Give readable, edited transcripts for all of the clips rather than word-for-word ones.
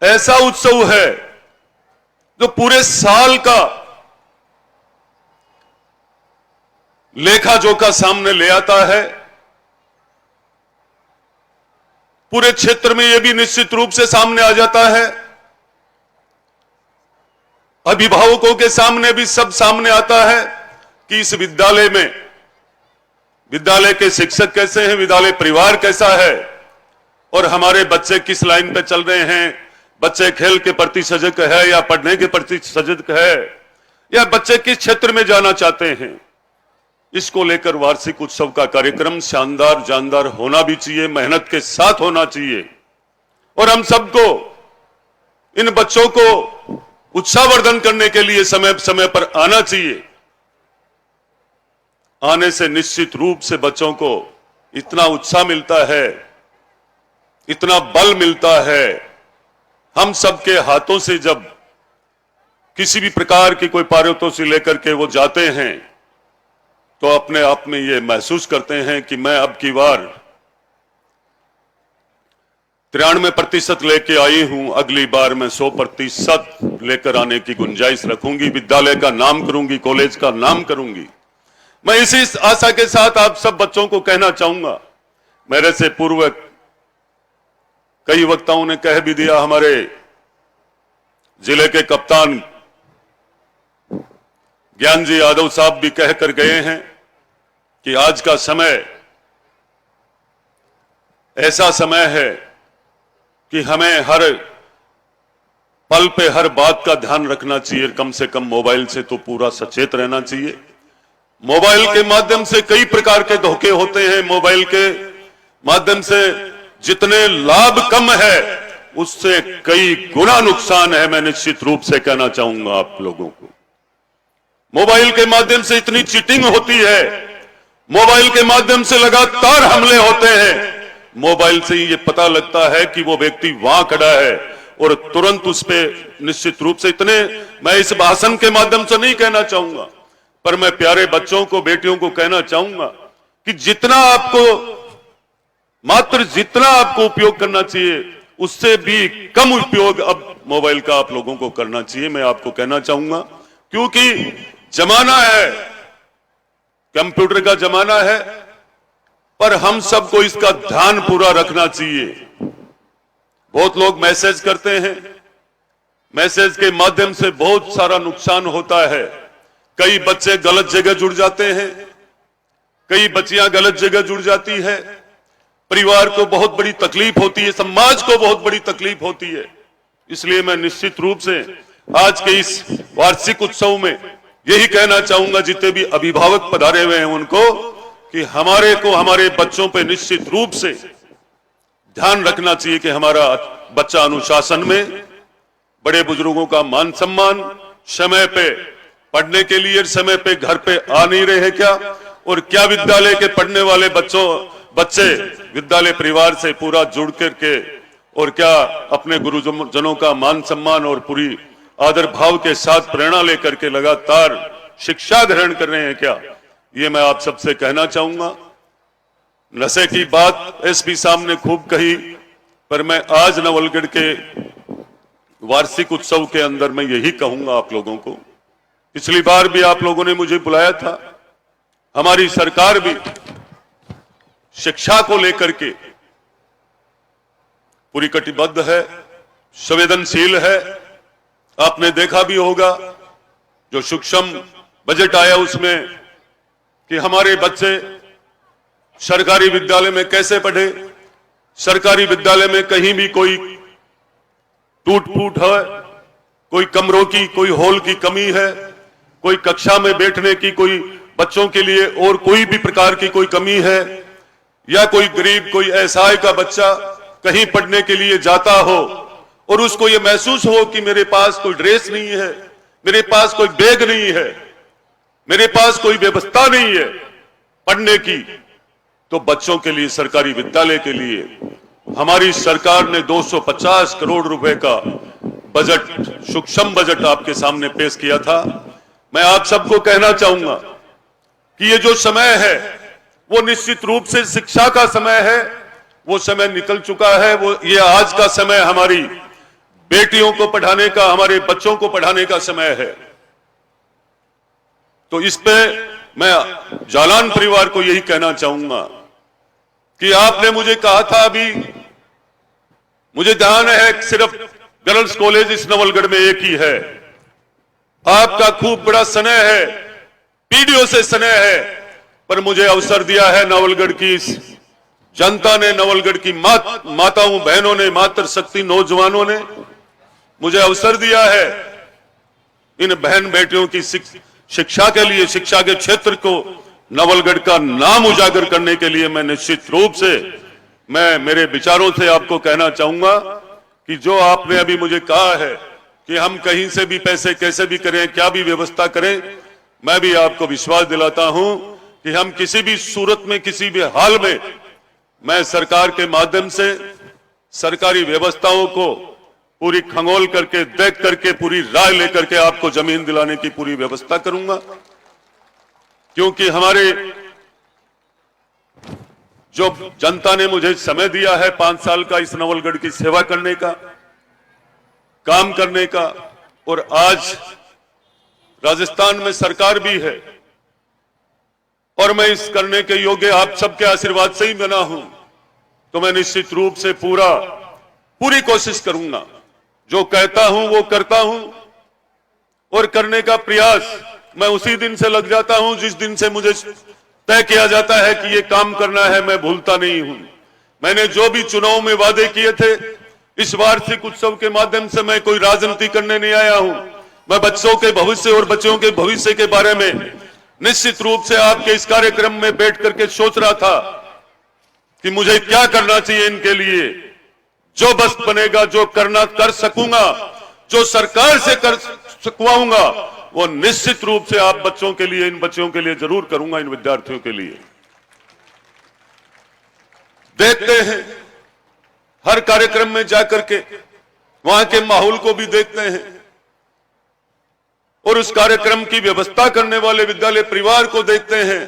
ऐसा उत्सव है जो पूरे साल का लेखा जोखा सामने ले आता है। पूरे क्षेत्र में यह भी निश्चित रूप से सामने आ जाता है, अभिभावकों के सामने भी सब सामने आता है कि इस विद्यालय में विद्यालय के शिक्षक कैसे हैं, विद्यालय परिवार कैसा है और हमारे बच्चे किस लाइन पे चल रहे हैं। बच्चे खेल के प्रति सजग है या पढ़ने के प्रति सजग है या बच्चे किस क्षेत्र में जाना चाहते हैं। इसको लेकर वार्षिक उत्सव का कार्यक्रम शानदार जानदार होना भी चाहिए, मेहनत के साथ होना चाहिए और हम सबको इन बच्चों को उत्साहवर्धन करने के लिए समय समय पर आना चाहिए। आने से निश्चित रूप से बच्चों को इतना उत्साह मिलता है, इतना बल मिलता है। हम सबके हाथों से जब किसी भी प्रकार की कोई पारितोषिक लेकर के वो जाते हैं तो अपने आप में ये महसूस करते हैं कि मैं अब की बार 93% लेके आई हूं, अगली बार मैं 100% लेकर आने की गुंजाइश रखूंगी, विद्यालय का नाम करूंगी, कॉलेज का नाम करूंगी। मैं इसी आशा के साथ आप सब बच्चों को कहना चाहूंगा। मेरे से पूर्व कई वक्ताओं ने कह भी दिया, हमारे जिले के कप्तान ज्ञान जी यादव साहब भी कह कर गए हैं कि आज का समय ऐसा समय है कि हमें हर पल पे हर बात का ध्यान रखना चाहिए। कम से कम मोबाइल से तो पूरा सचेत रहना चाहिए। मोबाइल के माध्यम से कई प्रकार के धोखे होते हैं। मोबाइल के माध्यम से जितने लाभ कम है उससे कई गुना नुकसान है। मैं निश्चित रूप से कहना चाहूंगा आप लोगों को, मोबाइल के माध्यम से इतनी चीटिंग होती है, मोबाइल के माध्यम से लगातार हमले होते हैं। मोबाइल से ही ये पता लगता है कि वो व्यक्ति वहां खड़ा है और तुरंत उस पर निश्चित रूप से इतने, मैं इस भाषण के माध्यम से नहीं कहना चाहूंगा, पर मैं प्यारे बच्चों को, बेटियों को कहना चाहूंगा कि जितना आपको उपयोग करना चाहिए उससे भी कम उपयोग अब मोबाइल का आप लोगों को करना चाहिए। मैं आपको कहना चाहूंगा क्योंकि जमाना है, कंप्यूटर का जमाना है, पर हम सबको इसका ध्यान पूरा रखना चाहिए। बहुत लोग मैसेज करते हैं, मैसेज के माध्यम से बहुत सारा नुकसान होता है। कई बच्चे गलत जगह जुड़ जाते हैं, कई बच्चियां गलत जगह जुड़ जाती है, परिवार को बहुत बड़ी तकलीफ होती है, समाज को बहुत बड़ी तकलीफ होती है। इसलिए मैं निश्चित रूप से आज के इस वार्षिक उत्सव में यही कहना चाहूंगा जितने भी अभिभावक पधारे हुए हैं उनको कि हमारे बच्चों पे निश्चित रूप से ध्यान रखना चाहिए कि हमारा बच्चा अनुशासन में, बड़े बुजुर्गों का मान सम्मान, समय पे पढ़ने के लिए समय पे घर पे आ नहीं रहे हैं क्या, और क्या विद्यालय के पढ़ने वाले बच्चे विद्यालय परिवार से पूरा जुड़ करके और क्या अपने गुरुजनों का मान सम्मान और पूरी आदर भाव के साथ प्रेरणा लेकर के लगातार शिक्षा ग्रहण कर रहे हैं क्या, ये मैं आप सबसे कहना चाहूंगा। नशे की बात एसपी साहब ने खूब कही, पर मैं आज नवलगढ़ के वार्षिक उत्सव के अंदर मैं यही कहूंगा आप लोगों को। पिछली बार भी आप लोगों ने मुझे बुलाया था, हमारी सरकार भी शिक्षा को लेकर के पूरी कटिबद्ध है, संवेदनशील है। आपने देखा भी होगा जो सूक्ष्म बजट आया उसमें कि हमारे बच्चे सरकारी विद्यालय में कैसे पढ़े, सरकारी विद्यालय में कहीं भी कोई टूट फूट है, कोई कमरों की, कोई हॉल की कमी है, कोई कक्षा में बैठने की, कोई बच्चों के लिए और कोई भी प्रकार की कोई कमी है, या कोई गरीब, कोई असहाय का बच्चा कहीं पढ़ने के लिए जाता हो और उसको ये महसूस हो कि मेरे पास कोई ड्रेस नहीं है, मेरे पास कोई बैग नहीं है, मेरे पास कोई व्यवस्था नहीं है पढ़ने की, तो बच्चों के लिए, सरकारी विद्यालय के लिए हमारी सरकार ने 250 करोड़ रुपए का बजट, सूक्ष्म बजट आपके सामने पेश किया था। मैं आप सबको कहना चाहूंगा कि ये जो समय है वो निश्चित रूप से शिक्षा का समय है, वो समय निकल चुका है। वो ये आज का समय हमारी बेटियों को पढ़ाने का, हमारे बच्चों को पढ़ाने का समय है। तो इस पे मैं जालान परिवार को यही कहना चाहूंगा कि आपने मुझे कहा था, अभी मुझे ध्यान है सिर्फ गर्ल्स कॉलेज इस नवलगढ़ में एक ही है। आपका खूब बड़ा स्नेह है, पीढ़ियों से स्नेह है, पर मुझे अवसर दिया है नवलगढ़ की इस जनता ने, नवलगढ़ की माताओं बहनों ने, मातृशक्ति नौजवानों ने मुझे अवसर दिया है इन बहन बेटियों की शिक्षा के लिए, शिक्षा के क्षेत्र को नवलगढ़ का नाम उजागर करने के लिए मैं निश्चित रूप से मेरे विचारों से आपको कहना चाहूंगा कि जो आपने अभी मुझे कहा है कि हम कहीं से भी पैसे कैसे भी करें, क्या भी व्यवस्था करें, मैं भी आपको विश्वास दिलाता हूं कि हम किसी भी सूरत में, किसी भी हाल में, मैं सरकार के माध्यम से सरकारी व्यवस्थाओं को पूरी खंगोल करके, देख करके, पूरी राय लेकर के आपको जमीन दिलाने की पूरी व्यवस्था करूंगा। क्योंकि हमारे जो जनता ने मुझे समय दिया है 5 साल का इस नवलगढ़ की सेवा करने का, काम करने का, और आज राजस्थान में सरकार भी है और मैं इस करने के योग्य आप सबके आशीर्वाद से ही बना हूं, तो मैं निश्चित रूप से पूरी कोशिश करूंगा। जो कहता हूं वो करता हूं, और करने का प्रयास मैं उसी दिन से लग जाता हूं जिस दिन से मुझे तय किया जाता है कि ये काम करना है। मैं भूलता नहीं हूं। मैंने जो भी चुनाव में वादे किए थे, इस वार्षिक उत्सव के माध्यम से मैं कोई राजनीति करने नहीं आया हूं। मैं बच्चों के भविष्य और बच्चों के भविष्य के बारे में निश्चित रूप से आपके इस कार्यक्रम में बैठ करके सोच रहा था कि मुझे क्या करना चाहिए इनके लिए। जो बस बनेगा, जो करना कर सकूंगा, जो सरकार से कर सकवाऊंगा, वो निश्चित रूप से आप बच्चों के लिए, इन बच्चों के लिए जरूर करूंगा, इन विद्यार्थियों के लिए। देखते हैं हर कार्यक्रम में जाकर के वहां के माहौल को भी देखते हैं, और उस कार्यक्रम की व्यवस्था करने वाले विद्यालय परिवार को देखते हैं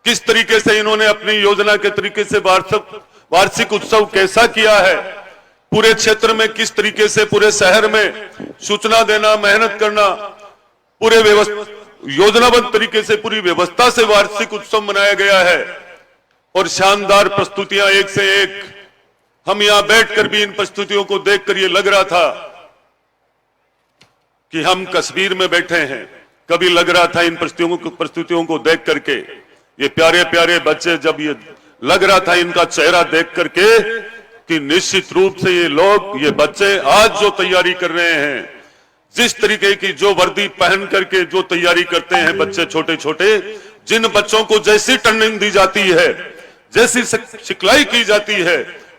किस तरीके से इन्होंने अपनी योजना के तरीके से वार्षिक उत्सव कैसा किया है, पूरे क्षेत्र में किस तरीके से, पूरे शहर में सूचना देना, मेहनत करना, पूरे योजनाबद्ध तरीके से पूरी व्यवस्था से वार्षिक उत्सव मनाया गया है। और शानदार प्रस्तुतियां एक से एक, हम यहां बैठकर भी इन प्रस्तुतियों को देखकर ये लग रहा था कि हम कश्मीर में बैठे हैं। कभी लग रहा था इन प्रस्तुतियों को देख करके, ये प्यारे प्यारे बच्चे, जब ये लग रहा था इनका चेहरा देख करके कि निश्चित रूप से ये लोग, ये बच्चे आज जो तैयारी कर रहे हैं, जिस तरीके की जो वर्दी पहन करके जो तैयारी करते हैं बच्चे छोटे छोटे, जिन बच्चों को जैसी ट्रेनिंग दी जाती है, जैसी सिखलाई की जाती है,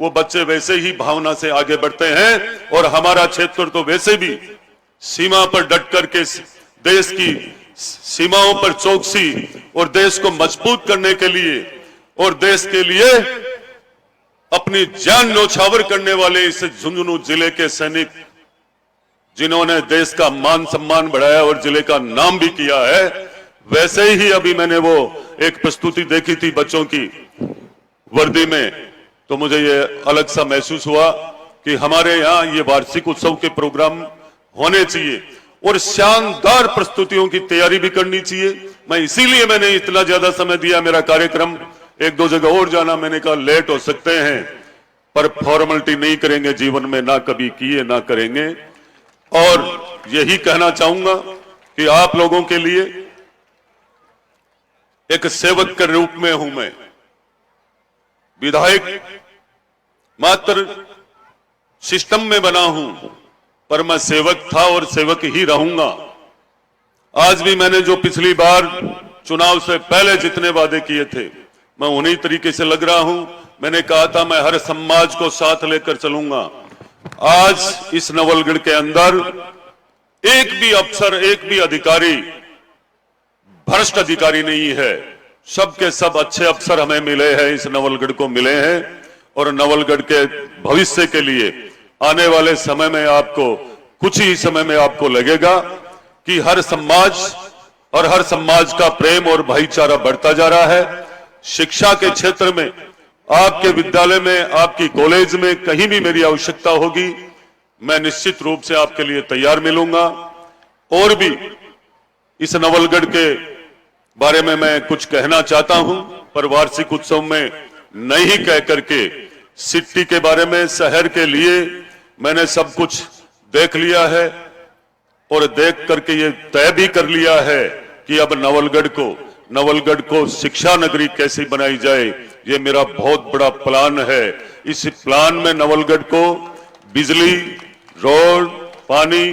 वो बच्चे वैसे ही भावना से आगे बढ़ते हैं। और हमारा क्षेत्र तो वैसे भी सीमा पर डट करके देश की सीमाओं पर चौकसी और देश को मजबूत करने के लिए और देश के लिए अपनी जान न्यौछावर करने वाले इस झुंझुनू जिले के सैनिक, जिन्होंने देश का मान सम्मान बढ़ाया और जिले का नाम भी किया है, वैसे ही अभी मैंने वो एक प्रस्तुति देखी थी बच्चों की वर्दी में, तो मुझे ये अलग सा महसूस हुआ कि हमारे यहाँ ये वार्षिक उत्सव के प्रोग्राम होने चाहिए और शानदार प्रस्तुतियों की तैयारी भी करनी चाहिए। मैं इसीलिए मैंने इतना ज्यादा समय दिया। मेरा कार्यक्रम 1-2 जगह और जाना, मैंने कहा लेट हो सकते हैं, पर फॉर्मेलिटी नहीं करेंगे जीवन में, ना कभी किए ना करेंगे। और यही कहना चाहूंगा कि आप लोगों के लिए एक सेवक के रूप में हूं मैं। विधायक मात्र सिस्टम में बना हूं, पर मैं सेवक था और सेवक ही रहूंगा। आज भी मैंने जो पिछली बार चुनाव से पहले जितने वादे किए थे, मैं उन्हीं तरीके से लग रहा हूं। मैंने कहा था मैं हर समाज को साथ लेकर चलूंगा। आज इस नवलगढ़ के अंदर एक भी अफसर, एक भी अधिकारी भ्रष्ट अधिकारी नहीं है। सबके सब अच्छे अफसर हमें मिले हैं, इस नवलगढ़ को मिले हैं। और नवलगढ़ के भविष्य के लिए आने वाले समय में आपको, कुछ ही समय में आपको लगेगा कि हर समाज और हर समाज का प्रेम और भाईचारा बढ़ता जा रहा है। शिक्षा के क्षेत्र में, आपके विद्यालय में, आपकी कॉलेज में, कहीं भी मेरी आवश्यकता होगी, मैं निश्चित रूप से आपके लिए तैयार मिलूंगा। और भी इस नवलगढ़ के बारे में मैं कुछ कहना चाहता हूं, पर वार्षिक उत्सव में नहीं कह करके सिटी के बारे में, शहर के लिए मैंने सब कुछ देख लिया है और देख करके ये तय भी कर लिया है कि अब नवलगढ़ को शिक्षा नगरी कैसे बनाई जाए, ये मेरा बहुत बड़ा प्लान है। इस प्लान में नवलगढ़ को बिजली, रोड, पानी,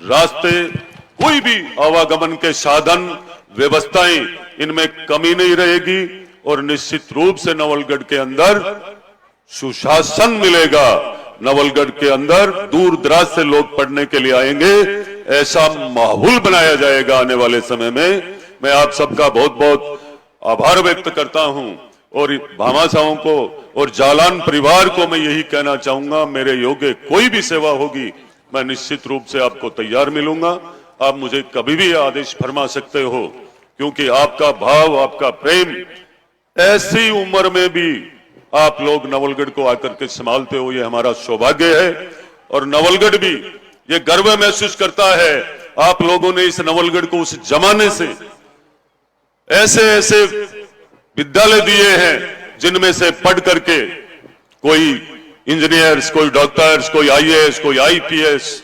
रास्ते, कोई भी आवागमन के साधन, व्यवस्थाएं, इनमें कमी नहीं रहेगी और निश्चित रूप से नवलगढ़ के अंदर सुशासन मिलेगा। नवलगढ़ के अंदर दूर दराज से लोग पढ़ने के लिए आएंगे, ऐसा माहौल बनाया जाएगा आने वाले समय में। मैं आप सबका बहुत बहुत आभार व्यक्त करता हूं और भामाशाहों को और जालान परिवार को मैं यही कहना चाहूंगा, मेरे योग्य कोई भी सेवा होगी मैं निश्चित रूप से आपको तैयार मिलूंगा। आप मुझे कभी भी आदेश फरमा सकते हो, क्योंकि आपका भाव, आपका प्रेम, ऐसी उम्र में भी आप लोग नवलगढ़ को आकर के संभालते हो, ये हमारा सौभाग्य है। और नवलगढ़ भी ये गर्व महसूस करता है, आप लोगों ने इस नवलगढ़ को उस जमाने से ऐसे ऐसे विद्यालय दिए हैं जिनमें से पढ़ करके कोई इंजीनियर्स, कोई डॉक्टर्स, कोई आईएएस, कोई आईपीएस,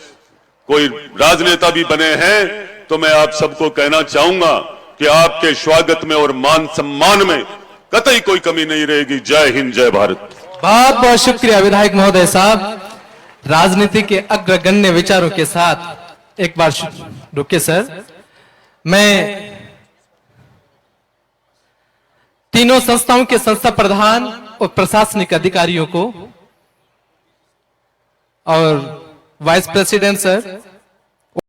कोई राजनेता भी बने हैं। तो मैं आप सबको कहना चाहूंगा कि आपके स्वागत में और मान सम्मान में कतई कोई कमी नहीं रहेगी। जय हिंद, जय भारत। बहुत बहुत शुक्रिया विधायक महोदय साहब, राजनीति के अग्रगण्य विचारों के साथ। एक बार रुकिए सर, मैं तीनों संस्थाओं के संस्था प्रधान और प्रशासनिक अधिकारियों को और वाइस प्रेसिडेंट सर,